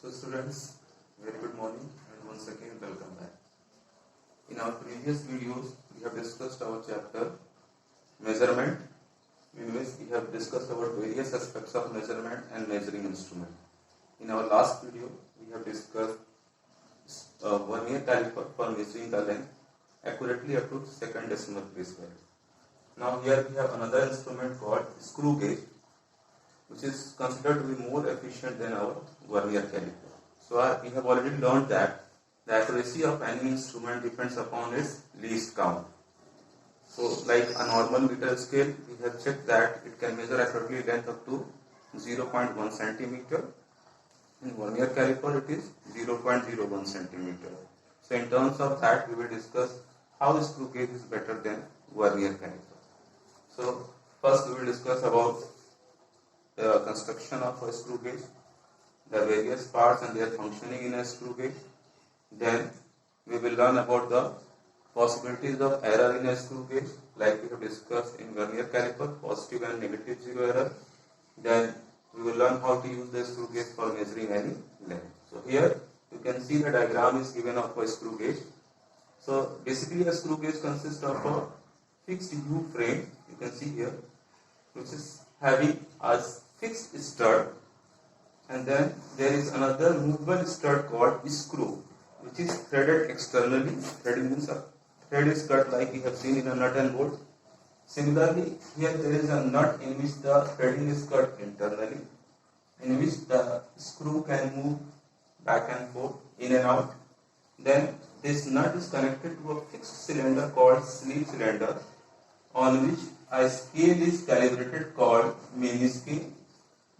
So students, very good morning and once again welcome back. In our previous videos, we have discussed our chapter measurement, in which we have discussed about various aspects of measurement and measuring instrument. In our last video, we have discussed vernier caliper for measuring the length accurately up to second decimal place value. Now here we have another instrument called screw gauge, which is considered to be more efficient than our vernier caliper. So we have already learned that the accuracy of any instrument depends upon its least count. So like a normal meter scale, we have checked that it can measure accurately length up to 0.1 centimeter. In vernier caliper it is 0.01 centimeter. So in terms of that, we will discuss how screw gauge is better than vernier caliper. So first we will discuss about the construction of a screw gauge, the various parts and their functioning in a screw gauge. Then we will learn about the possibilities of error in a screw gauge, like we have discussed in vernier caliper, positive and negative zero error. Then we will learn how to use the screw gauge for measuring any length. So here you can see the diagram is given of a screw gauge. So basically a screw gauge consists of a fixed U frame, you can see here, which is having a fixed stud, and then there is another movable stud called screw, which is threaded externally. Threading means a thread is cut like we have seen in a nut and bolt. Similarly, here there is a nut in which the threading is cut internally, in which the screw can move back and forth, in and out. Then this nut is connected to a fixed cylinder called sleeve cylinder, on which a scale is calibrated called mini scale.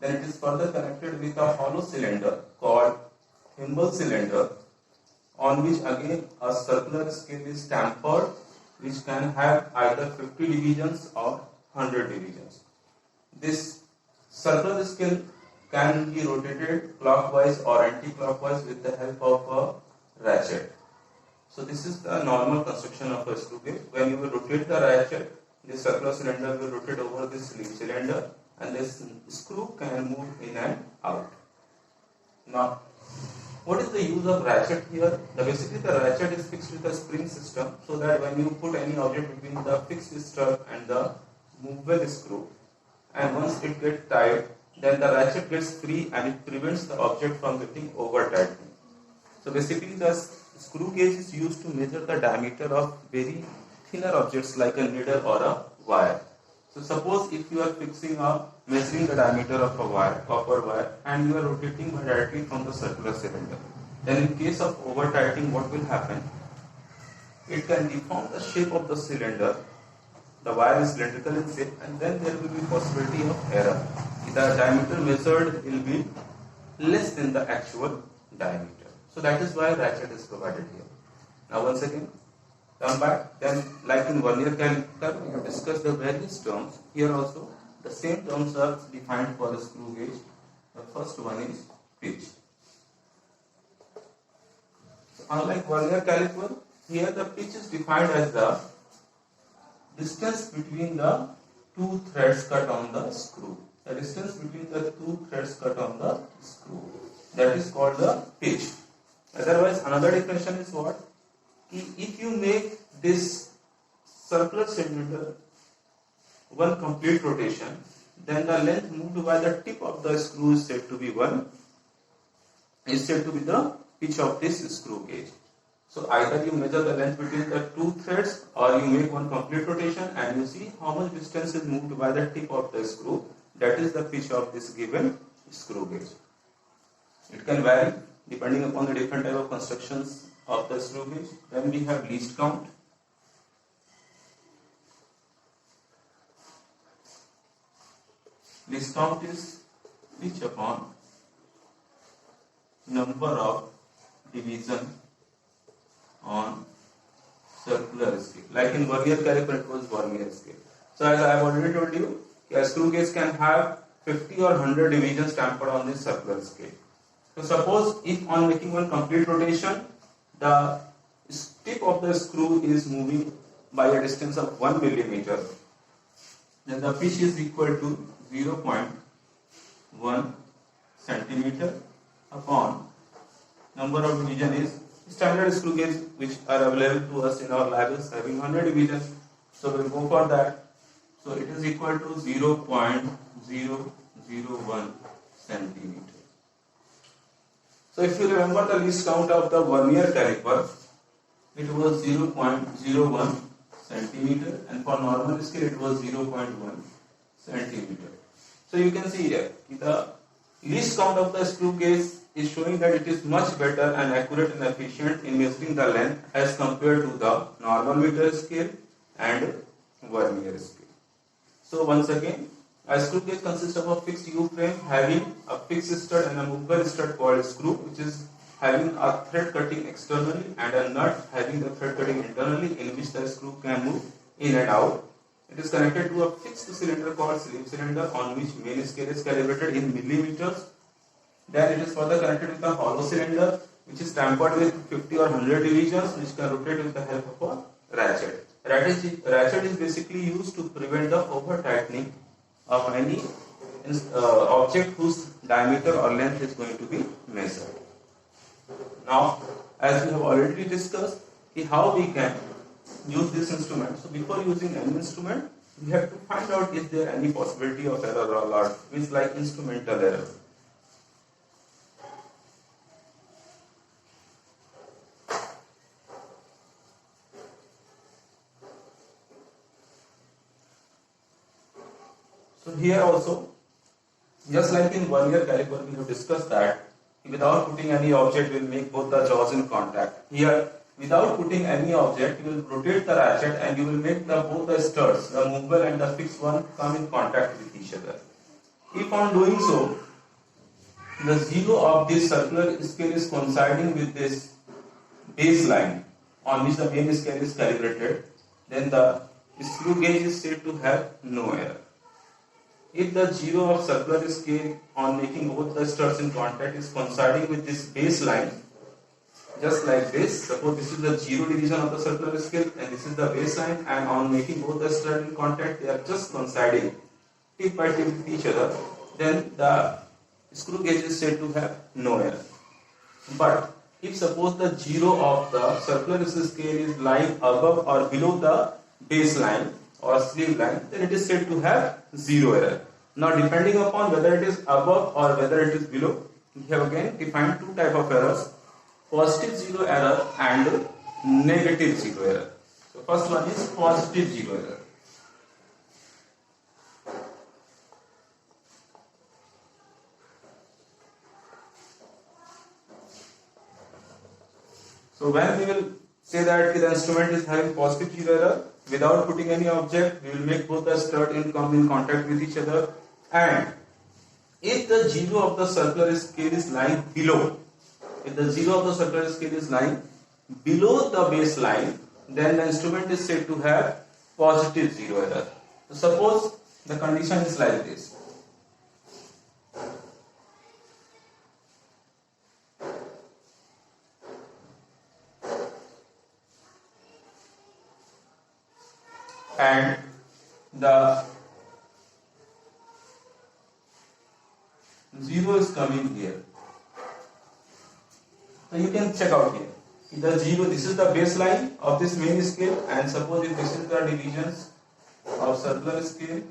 Then it is further connected with a hollow cylinder called thimble cylinder, on which again a circular scale is tampered, which can have either 50 divisions or 100 divisions. This circular scale can be rotated clockwise or anti-clockwise with the help of a ratchet. So this is the normal construction of a screw gauge. When you will rotate the ratchet, this circular cylinder will rotate over this sleeve cylinder, and this screw can move in and out. Now, what is the use of ratchet here? Basically the ratchet is fixed with a spring system, so that when you put any object between the fixed stud and the movable screw, and once it gets tied, then the ratchet gets free and it prevents the object from getting over tightened. So basically the screw gauge is used to measure the diameter of very thinner objects like a needle or a wire. So suppose if you are measuring the diameter of a wire, copper wire, and you are rotating directly from the circular cylinder, then in case of over tightening, what will happen? It can deform the shape of the cylinder. The wire is cylindrical in shape, and then there will be possibility of error. The diameter measured will be less than the actual diameter. So that is why ratchet is provided here. Now once again, come back. Then like in vernier caliper, we have discussed the various terms. Here also the same terms are defined for the screw gauge. The first one is pitch. So unlike vernier caliper, here the pitch is defined as the distance between the two threads cut on the screw. The distance between the two threads cut on the screw. That is called the pitch. Otherwise, another definition is what? If you make this circular cylinder one complete rotation, then the length moved by the tip of the screw is said to be the pitch of this screw gauge. So either you measure the length between the two threads, or you make one complete rotation and you see how much distance is moved by the tip of the screw. That is the pitch of this given screw gauge. It can vary depending upon the different type of constructions of the screw gauge. Then we have least count. Least count is pitch upon number of division on circular scale. Like in vernier caliper, it was vernier scale. So as I have already told you, a screw gauge can have 50 or 100 divisions tampered on this circular scale. So suppose if on making one complete rotation, the tip of the screw is moving by a distance of 1 millimeter, then the pitch is equal to 0.1 centimeter upon number of division is standard screw gauge which are available to us in our lab is having 100 divisions. So we'll go for that. So it is equal to 0.001 centimeter. So if you remember the least count of the vernier caliper, it was 0.01 centimeter, and for normal scale it was 0.1 centimeter. So you can see here the least count of the screw gauge is showing that it is much better and accurate and efficient in measuring the length as compared to the normal meter scale and vernier scale. So once again, a screw gauge consists of a fixed U-frame having a fixed stud and a movable stud called screw, which is having a thread cutting externally and a nut having the thread cutting internally, in which the screw can move in and out. It is connected to a fixed cylinder called slip cylinder, on which main scale is calibrated in millimeters. Then it is further connected with a hollow cylinder which is tampered with 50 or 100 divisions, which can rotate with the help of a ratchet. Ratchet is basically used to prevent the over tightening of any object whose diameter or length is going to be measured. Now, as we have already discussed, how we can use this instrument. So before using any instrument, we have to find out is there any possibility of error or not, which is like instrumental error. So here also, just like in vernier caliper, we have discussed that without putting any object, we will make both the jaws in contact. Here, without putting any object, you will rotate the ratchet and you will make both the studs, the movable and the fixed one, come in contact with each other. If on doing so, the zero of this circular scale is coinciding with this baseline on which the main scale is calibrated, then the screw gauge is said to have no error. If the zero of circular scale on making both the studs in contact is coinciding with this baseline, just like this, suppose this is the zero division of the circular scale and this is the baseline, and on making both the studs in contact they are just coinciding tip by tip with each other, then the screw gauge is said to have no error. But if suppose the zero of the circular scale is lying above or below the baseline or sleeve line, then it is said to have zero error. Now depending upon whether it is above or whether it is below, we have again defined two types of errors: positive zero error and negative zero error. So first one is positive zero error. So when we will say that the instrument is having positive zero error, without putting any object, we will make both the stud come in contact with each other, and if the zero of the circular scale is lying below, if the zero of the circular scale is lying below the baseline, then the instrument is said to have positive zero error. So suppose the condition is like this. And the zero is coming here. So you can check out here. The zero, this is the baseline of this main scale, and suppose if this is the divisions of circular scale,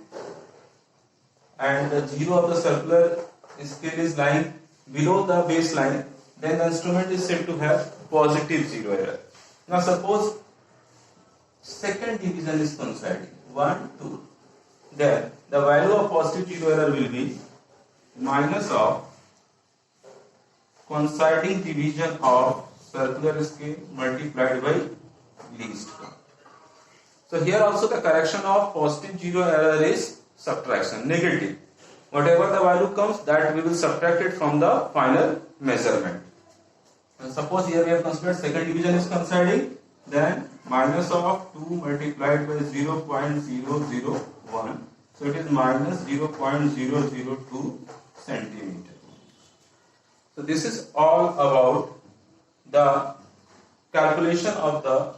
and the zero of the circular scale is lying below the baseline, then the instrument is said to have positive zero error. Now suppose second division is coinciding, 1, 2, then the value of positive zero error will be minus of coinciding division of circular scale multiplied by least count. So here also the correction of positive zero error is subtraction, negative. Whatever the value comes, that we will subtract it from the final measurement. And suppose here we have considered second division is coinciding, then minus of 2 multiplied by 0.001, so it is minus 0.002 centimeter. So this is all about the calculation of the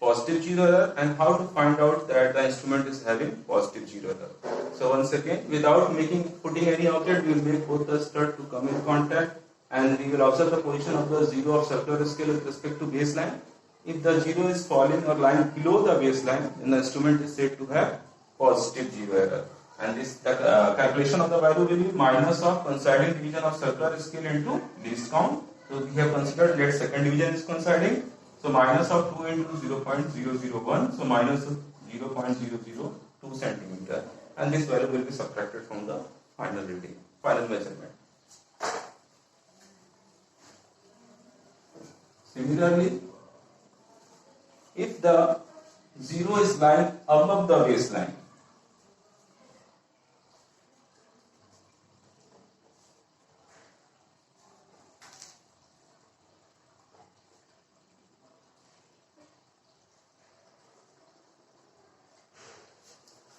positive zero error and how to find out that the instrument is having positive zero error. So once again, without putting any object, we will make both the stud to come in contact, and we will observe the position of the zero of circular scale with respect to baseline. If the zero is falling or lying below the baseline, then the instrument is said to have positive zero error. And this calculation of the value will be minus of coinciding division of circular scale into least count. So we have considered that second division is coinciding. So minus of 2 into 0.001. So minus of 0.002 centimeter. And this value will be subtracted from the final reading, final measurement. Similarly, if the zero is lying above the baseline,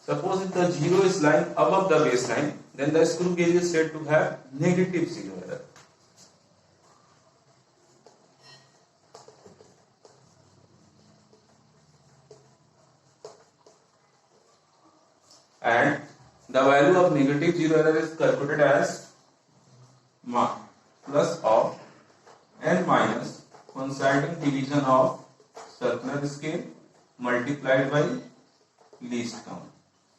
suppose if the zero is lying above the baseline, then the screw gauge is said to have negative zero error. And the value of negative zero error is calculated as plus of n minus coinciding division of circular scale multiplied by least count.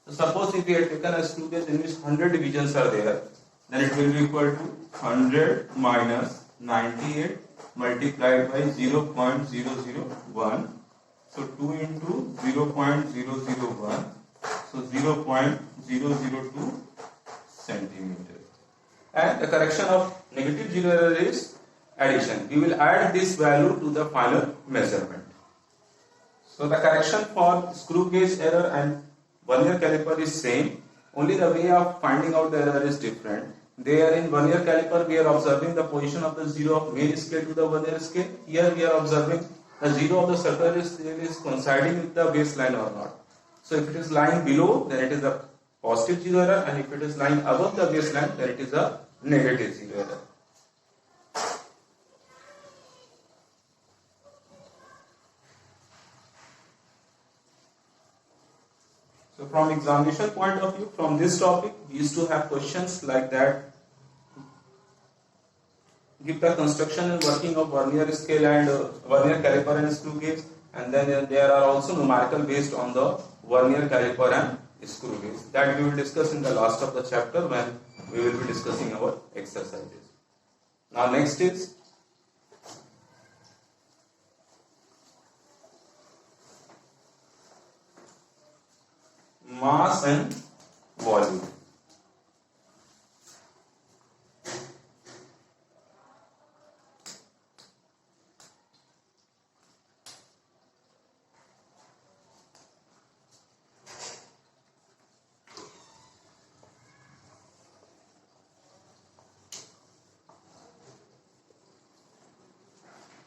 So suppose if we had taken a screw gauge in which 100 divisions are there, then it will be equal to 100 minus 98 multiplied by 0.001. So 2 into 0.001. So 0.002 centimeter. And the correction of negative zero error is addition. We will add this value to the final measurement. So the correction for screw gauge error and vernier caliper is same. Only the way of finding out the error is different. There in vernier caliper we are observing the position of the zero of main scale to the vernier scale. Here we are observing the zero of the circular scale is coinciding with the baseline or not. So if it is lying below, then it is a positive zero error, and if it is lying above the baseline, then it is a negative zero error. So from examination point of view, from this topic, we used to have questions like that. Give the construction and working of vernier scale and vernier caliper and screw gauge, and then there are also numerical based on the vernier caliper and screw gauge. That we will discuss in the last of the chapter when we will be discussing our exercises. Now next is mass and volume.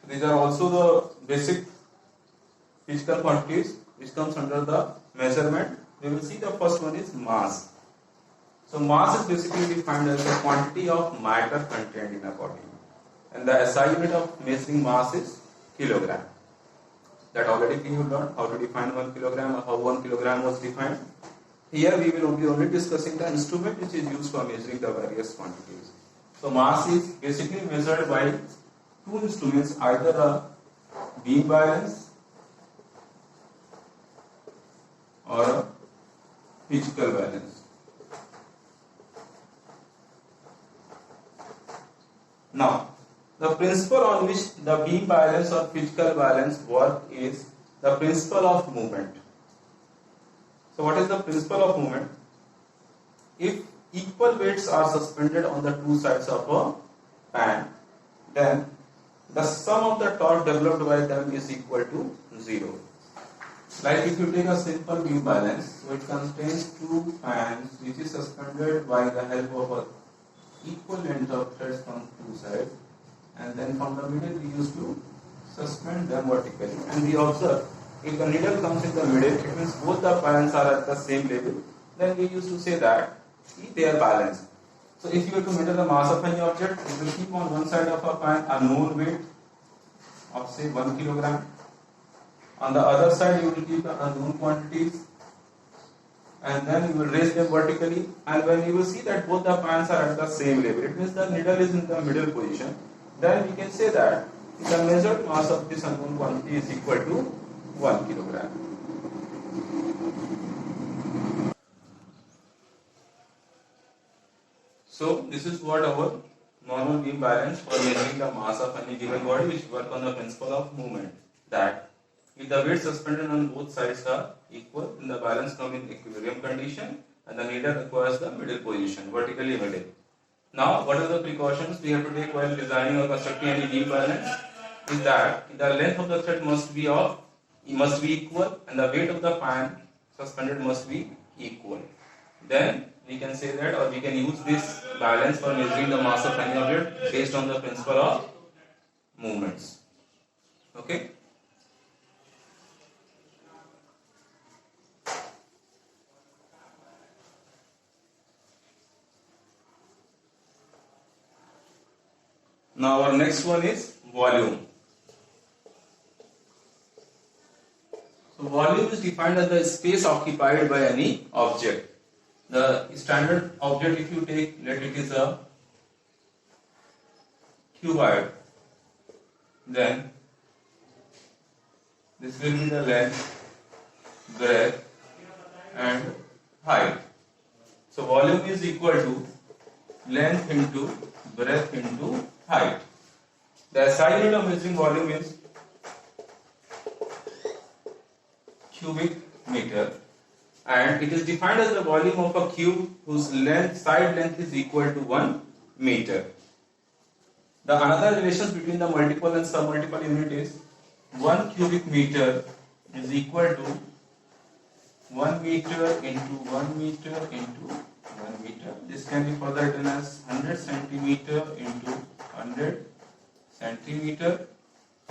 These are also the basic physical quantities which comes under the measurement. We will see the first one is mass. So mass is basically defined as the quantity of matter contained in a body, and the SI unit of measuring mass is kilogram. That already we have learned how to define 1 kilogram or how 1 kilogram was defined. Here we will be only discussing the instrument which is used for measuring the various quantities. So mass is basically measured by two instruments, either a beam balance or a physical balance. Now, the principle on which the beam balance or physical balance work is the principle of movement. So what is the principle of movement? If equal weights are suspended on the two sides of a pan, then the sum of the torque developed by them is equal to 0. Like if you take a simple beam balance, so it contains two pans which is suspended by the help of a equal length of threads from two sides, and then from the middle we used to suspend them vertically. And we observe, if the needle comes in the middle, it means both the pans are at the same level. Then we used to say that they are balanced. So if you were to measure the mass of any object, you will keep on one side of a pan a known weight of say 1 kilogram. On the other side, you will keep the unknown quantities and then you will raise them vertically, and when you will see that both the pans are at the same level, it means the needle is in the middle position, then we can say that the measured mass of this unknown quantity is equal to 1 kilogram. So this is what our normal beam balance for measuring the mass of any given body, which work on the principle of movement, that if the weight suspended on both sides are equal, then the balance comes in equilibrium condition and the needle acquires the middle position, vertically middle. Now, what are the precautions we have to take while designing or constructing any beam balance? Is that the length of the thread must be equal and the weight of the pan suspended must be equal. Then we can say that, or we can use this balance for measuring the mass of any object based on the principle of movements. Okay. Now our next one is volume. So volume is defined as the space occupied by any object. The standard object, if you take, let it is a cuboid, then this will be the length, breadth and height. So volume is equal to length into breadth into height. The SI unit of measuring volume is cubic meter, and it is defined as the volume of a cube whose side length is equal to 1 meter. The another relations between the multiple and submultiple unit is 1 cubic meter is equal to 1 meter into 1 meter into 1 meter. This can be further written as 100 centimeter into 100 centimeter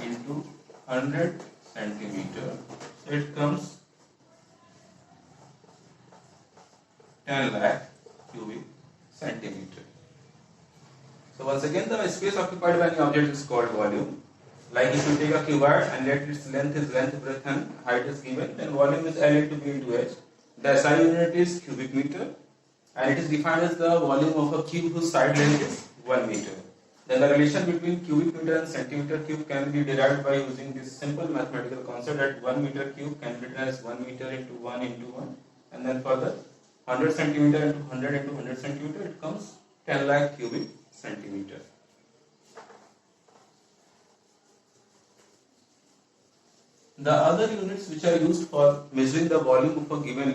into 100 centimeter. So it comes 10 lakh cubic centimeter. So once again, the space occupied by any object is called volume. Like if you take a cuboid and let its length is length, breadth and height is given, then volume is L into B into H. The SI unit is cubic meter, and it is defined as the volume of a cube whose side length is 1 meter. Then the relation between cubic meter and centimeter cube can be derived by using this simple mathematical concept that 1 meter cube can be written as 1 meter into 1 into 1, and then further 100 centimeter into 100 into 100 centimeter, it comes 10 lakh cubic centimeter. The other units which are used for measuring the volume of a given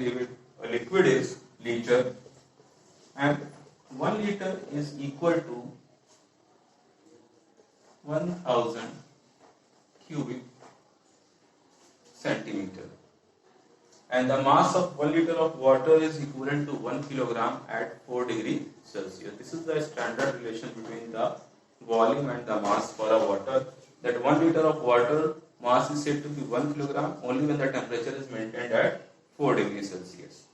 liquid is liter, and 1 liter is equal to 1000 cubic centimeter, and the mass of 1 liter of water is equivalent to 1 kilogram at 4 degrees Celsius. This is the standard relation between the volume and the mass for a water, that 1 liter of water mass is said to be 1 kilogram only when the temperature is maintained at 4 degrees Celsius.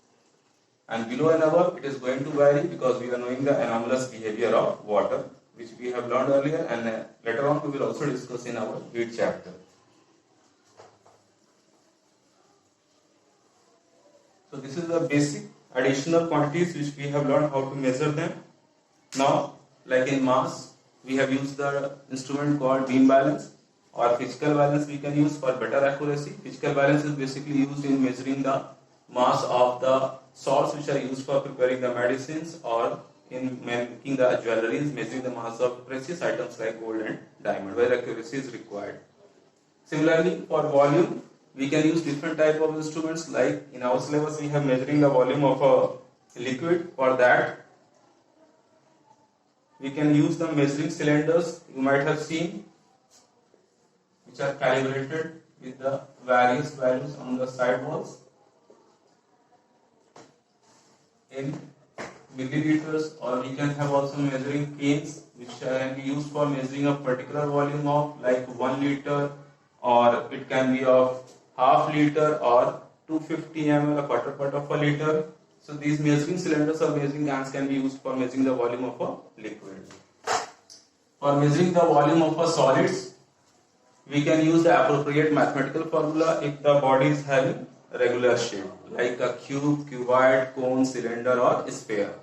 And below and above it is going to vary because we are knowing the anomalous behavior of water, which we have learned earlier, and later on we will also discuss in our heat chapter. So this is the basic additional quantities which we have learned how to measure them. Now, like in mass, we have used the instrument called beam balance, or physical balance we can use for better accuracy. Physical balance is basically used in measuring the mass of the salts which are used for preparing the medicines, or in making the jewelries, measuring the mass of precious items like gold and diamond, where accuracy is required. Similarly, for volume, we can use different type of instruments. Like in our syllabus, we have measuring the volume of a liquid. For that, we can use the measuring cylinders you might have seen, which are calibrated with the various values on the side walls in milliliters, or we can have also measuring canes which can be used for measuring a particular volume of like 1 liter, or it can be of half liter or 250 ml, a quarter part of a liter. So these measuring cylinders or measuring cans can be used for measuring the volume of a liquid. For measuring the volume of a solids, we can use the appropriate mathematical formula if the body is having regular shape like a cube, cuboid, cone, cylinder or sphere.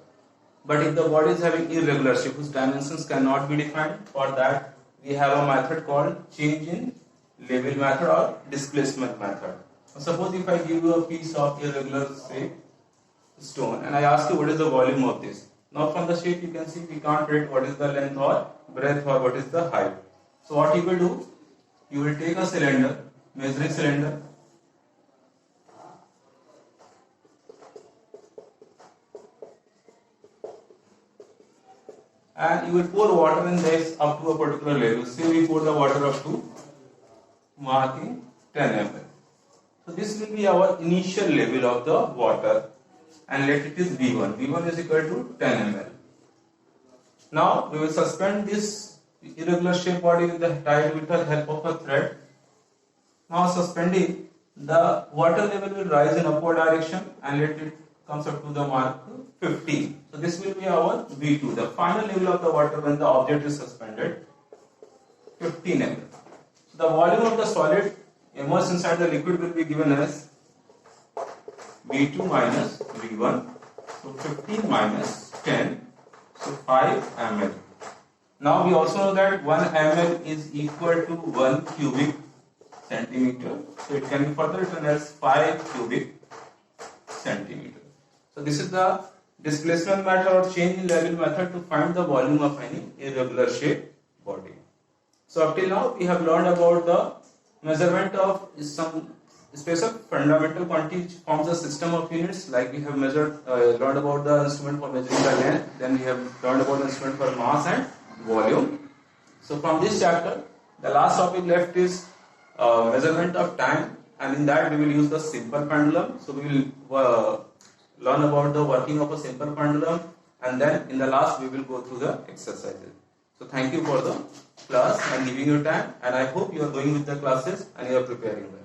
But if the body is having irregular shape whose dimensions cannot be defined, for that we have a method called change in level method or displacement method. Suppose if I give you a piece of irregular shape stone and I ask you what is the volume of this. Now from the shape you can see we can't predict what is the length or breadth or what is the height. So what you will do, you will take a cylinder, measuring cylinder, and you will pour water in this up to a particular level. Say we pour the water up to marking 10 ml. So this will be our initial level of the water and let it is V1. V1 is equal to 10 ml. Now we will suspend this irregular shape body with the help of a thread. Now suspending, the water level will rise in upward direction and let it comes up to the mark 15. So this will be our V2, the final level of the water when the object is suspended, 15 ml. So the volume of the solid immersed inside the liquid will be given as V2 minus V1. So 15 minus 10, so 5 ml. Now we also know that 1 ml is equal to 1 cubic centimeter. So it can be further written as 5 cubic centimeter. So this is the displacement method or change in level method to find the volume of any irregular shaped body. So up till now we have learned about the measurement of some special fundamental quantity which forms a system of units, like we have learned about the instrument for measuring the length, then we have learned about the instrument for mass and volume. So from this chapter the last topic left is measurement of time, and in that we will use the simple pendulum. So we will learn about the working of a simple pendulum, and then in the last we will go through the exercises. So thank you for the class and giving your time, and I hope you are going with the classes and you are preparing well.